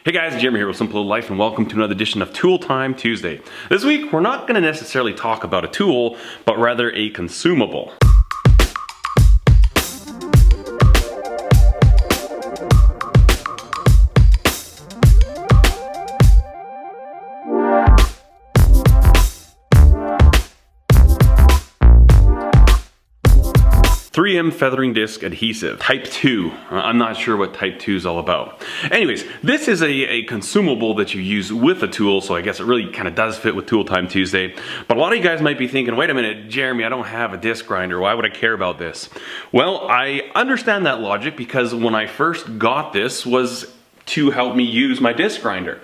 Hey guys, Jeremy here with Simple Life and welcome to another edition of Tool Time Tuesday. This week we're not going to necessarily talk about a tool, but rather a consumable. 3M feathering disc adhesive, type 2. I'm not sure what type 2 is all about. Anyways, this is a consumable that you use with a tool, so I guess it really kind of does fit with Tool Time Tuesday. But a lot of you guys might be thinking, wait a minute, Jeremy, I don't have a disc grinder. Why would I care about this? Well, I understand that logic because when I first got this was to help me use my disc grinder.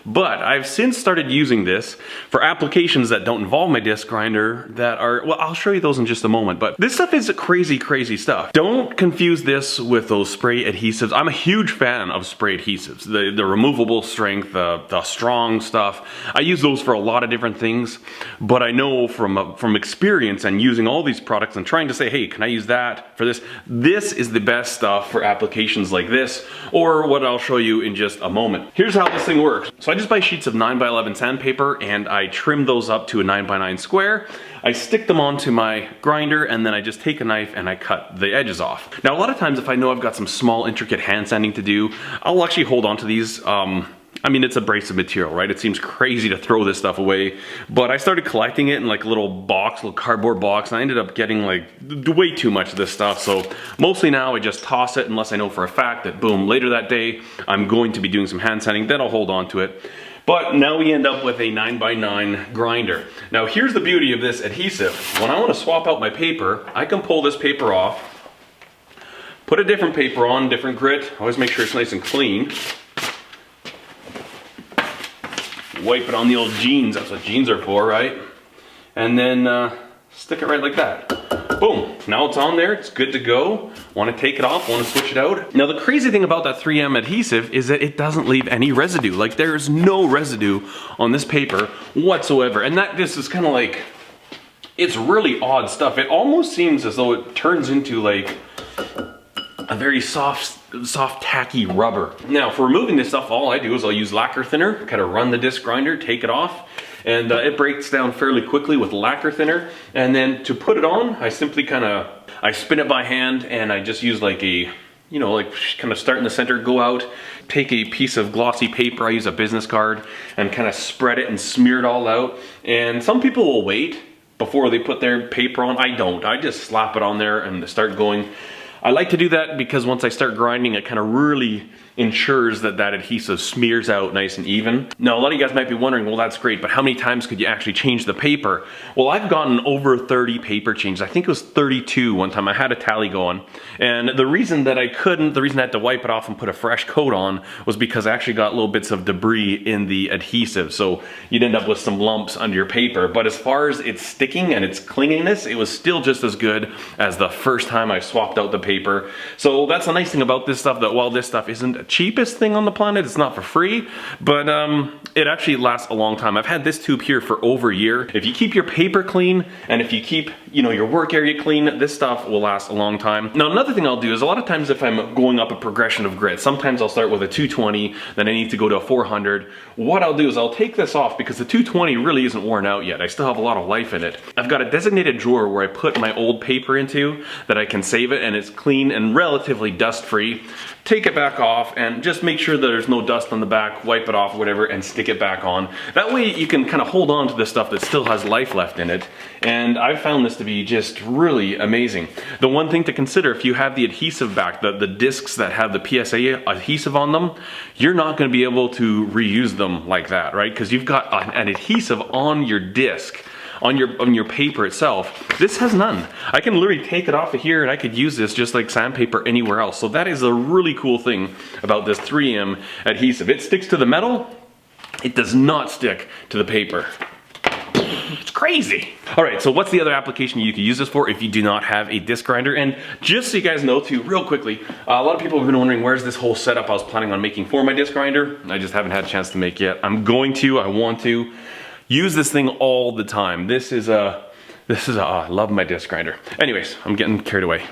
But I've since started using this for applications that don't involve my disc grinder that are, well, I'll show you those in just a moment, but this stuff is crazy, crazy stuff. Don't confuse this with those spray adhesives. I'm a huge fan of spray adhesives. The removable strength, the strong stuff. I use those for a lot of different things, but I know from experience and using all these products and trying to say, hey, can I use that for this? This is the best stuff for applications like this, or what I'll show you in just a moment. Here's how this thing works. So I just buy sheets of 9x11 sandpaper and I trim those up to a 9x9 square. I stick them onto my grinder and then I just take a knife and I cut the edges off. Now a lot of times if I know I've got some small intricate hand sanding to do, I'll actually hold on to these. I mean, it's abrasive material, right? It seems crazy to throw this stuff away, but I started collecting it in like a little box, little cardboard box, and I ended up getting like way too much of this stuff. So mostly now I just toss it unless I know for a fact that boom, later that day, I'm going to be doing some hand sanding, then I'll hold on to it. But now we end up with a 9x9 grinder. Now here's the beauty of this adhesive. When I want to swap out my paper, I can pull this paper off, put a different paper on, different grit, always make sure it's nice and clean. Wipe it on the old jeans, that's what jeans are for, right? And then stick it right like that. Boom, now it's on there, it's good to go. Want to take it off, want to switch it out. Now the crazy thing about that 3M adhesive is that it doesn't leave any residue. Like there's no residue on this paper whatsoever. And that just is kind of like, it's really odd stuff. It almost seems as though it turns into like a very soft tacky rubber. Now for removing this stuff, all I do is I'll use lacquer thinner, kind of run the disc grinder, take it off, and it breaks down fairly quickly with lacquer thinner. And then to put it on, I simply I spin it by hand and I just use like a, you know, like kind of start in the center, go out, take a piece of glossy paper, I use a business card, and kind of spread it and smear it all out. And some people will wait before they put their paper on. I don't, I just slap it on there and start going. I like to do that because once I start grinding, it kind of really ensures that that adhesive smears out nice and even. Now, a lot of you guys might be wondering, well, that's great, but how many times could you actually change the paper? Well, I've gotten over 30 paper changes. I think it was 32 one time. I had a tally going. And the reason that I couldn't, the reason I had to wipe it off and put a fresh coat on was because I actually got little bits of debris in the adhesive. So you'd end up with some lumps under your paper. But as far as its sticking and its clinginess, it was still just as good as the first time I swapped out the paper. So that's the nice thing about this stuff, that while this stuff isn't cheapest thing on the planet, it's not for free, but it actually lasts a long time. I've had this tube here for over a year. If you keep your paper clean and if you keep, you know, your work area clean, this stuff will last a long time. Now another thing I'll do is a lot of times if I'm going up a progression of grit, sometimes I'll start with a 220, then I need to go to a 400. What I'll do is I'll take this off because the 220 really isn't worn out yet. I still have a lot of life in it. I've got a designated drawer where I put my old paper into that I can save it, and it's clean and relatively dust free. Take it back off and just make sure that there's no dust on the back, wipe it off, whatever, and stick it back on. That way you can kind of hold on to the stuff that still has life left in it. And I've found this to be just really amazing. The one thing to consider, if you have the adhesive back, the discs that have the PSA adhesive on them, you're not going to be able to reuse them like that, right? Because you've got an adhesive on your disc. On your paper itself. This has none. I can literally take it off of here and I could use this just like sandpaper anywhere else. So that is a really cool thing about this 3M adhesive. It sticks to the metal, it does not stick to the paper. It's crazy. All right, so what's the other application you could use this for if you do not have a disc grinder? And just so you guys know too, real quickly, a lot of people have been wondering where's this whole setup I was planning on making for my disc grinder. I just haven't had a chance to make yet. I'm going to, I want to. Use this thing all the time. I love my disc grinder. Anyways, I'm getting carried away.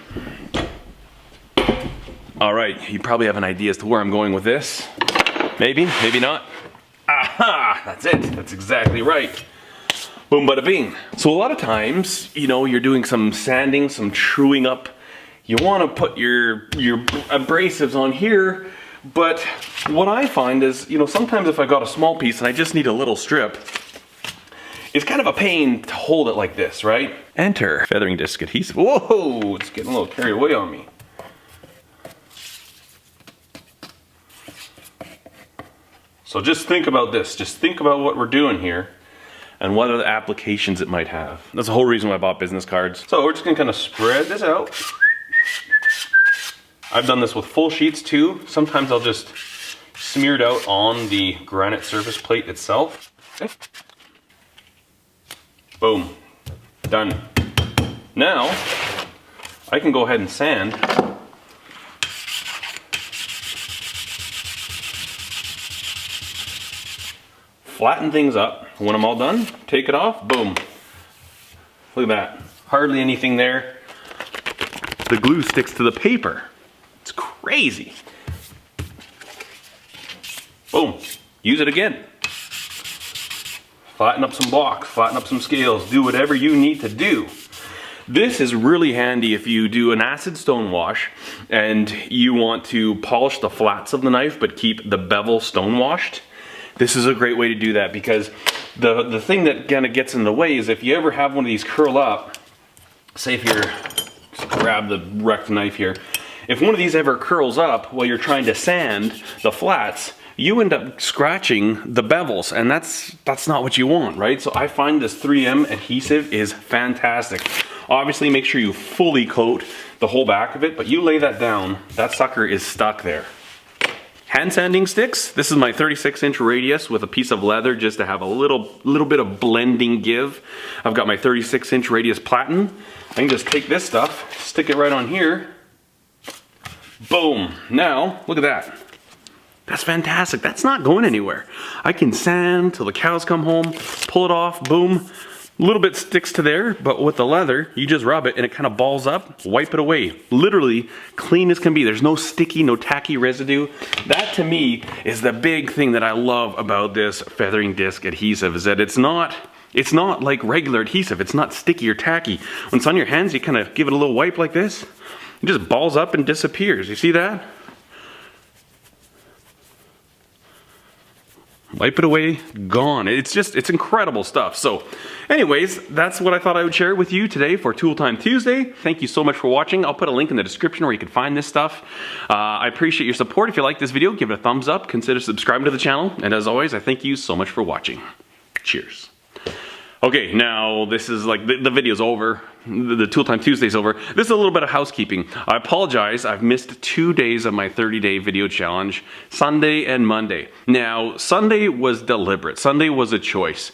All right, you probably have an idea as to where I'm going with this. Maybe, maybe not. Aha! That's it. That's exactly right. Boom, bada bing. So a lot of times, you know, you're doing some sanding, some truing up. You want to put your abrasives on here, but what I find is, you know, sometimes if I got a small piece and I just need a little strip, it's kind of a pain to hold it like this, right? Enter feathering disc adhesive. Whoa, it's getting a little carried away on me. So just think about this. Just think about what we're doing here and what other applications it might have. That's the whole reason why I bought business cards. So we're just gonna kind of spread this out. I've done this with full sheets too. Sometimes I'll just smear it out on the granite surface plate itself. Okay. Boom, done. Now, I can go ahead and sand. Flatten things up. When I'm all done, take it off, boom. Look at that, hardly anything there. The glue sticks to the paper. It's crazy. Boom, use it again. Flatten up some blocks, flatten up some scales, do whatever you need to do. This is really handy if you do an acid stone wash and you want to polish the flats of the knife but keep the bevel stone washed. This is a great way to do that, because the thing that kind of gets in the way is if you ever have one of these curl up, say if you're, just grab the wrecked knife here, if one of these ever curls up while you're trying to sand the flats, you end up scratching the bevels, and that's not what you want, right? So I find this 3M adhesive is fantastic. Obviously make sure you fully coat the whole back of it, but you lay that down, that sucker is stuck there. Hand sanding sticks. This is my 36-inch radius with a piece of leather just to have a little bit of blending give. I've got my 36-inch radius platen. I can just take this stuff, stick it right on here. Boom. Now, look at that. That's fantastic. That's not going anywhere. I can sand till the cows come home, pull it off, boom. A little bit sticks to there, but with the leather, you just rub it and it kind of balls up, wipe it away. Literally clean as can be. There's no sticky, no tacky residue. That to me is the big thing that I love about this feathering disc adhesive, is that it's not like regular adhesive. It's not sticky or tacky. When it's on your hands, you kind of give it a little wipe like this. It just balls up and disappears. You see that? Wipe it away, gone. It's incredible stuff. So anyways, that's what I thought I would share with you today for Tool Time Tuesday. Thank you so much for watching. I'll put a link in the description where you can find this stuff. I appreciate your support. If you like this video, give it a thumbs up. Consider subscribing to the channel. And as always, I thank you so much for watching. Cheers. Okay, now this is like, the video's over. The Tool Time Tuesday's over. This is a little bit of housekeeping. I apologize, I've missed 2 days of my 30-day video challenge, Sunday and Monday. Now, Sunday was deliberate. Sunday was a choice.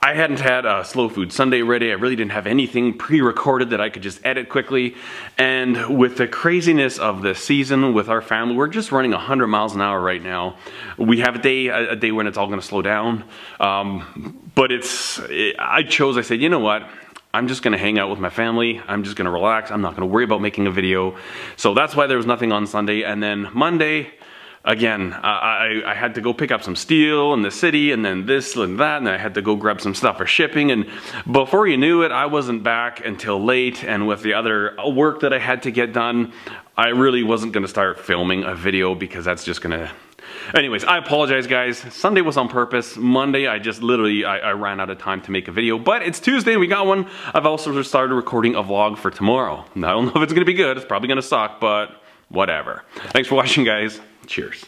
I hadn't had a slow food Sunday ready. I really didn't have anything pre-recorded that I could just edit quickly. And with the craziness of the season with our family, we're just running 100 miles an hour right now. We have a day when it's all gonna slow down. But I said, you know what? I'm just gonna hang out with my family. I'm just gonna relax. I'm not gonna worry about making a video. So that's why there was nothing on Sunday. And then Monday, again, I had to go pick up some steel in the city, and then this and that, and I had to go grab some stuff for shipping, and before you knew it, I wasn't back until late, and with the other work that I had to get done, I really wasn't gonna start filming a video because that's just gonna... Anyways, I apologize guys. Sunday was on purpose. Monday, I ran out of time to make a video, but it's Tuesday, we got one. I've also started recording a vlog for tomorrow. I don't know if it's gonna be good, it's probably gonna suck, but whatever. Thanks for watching guys. Cheers.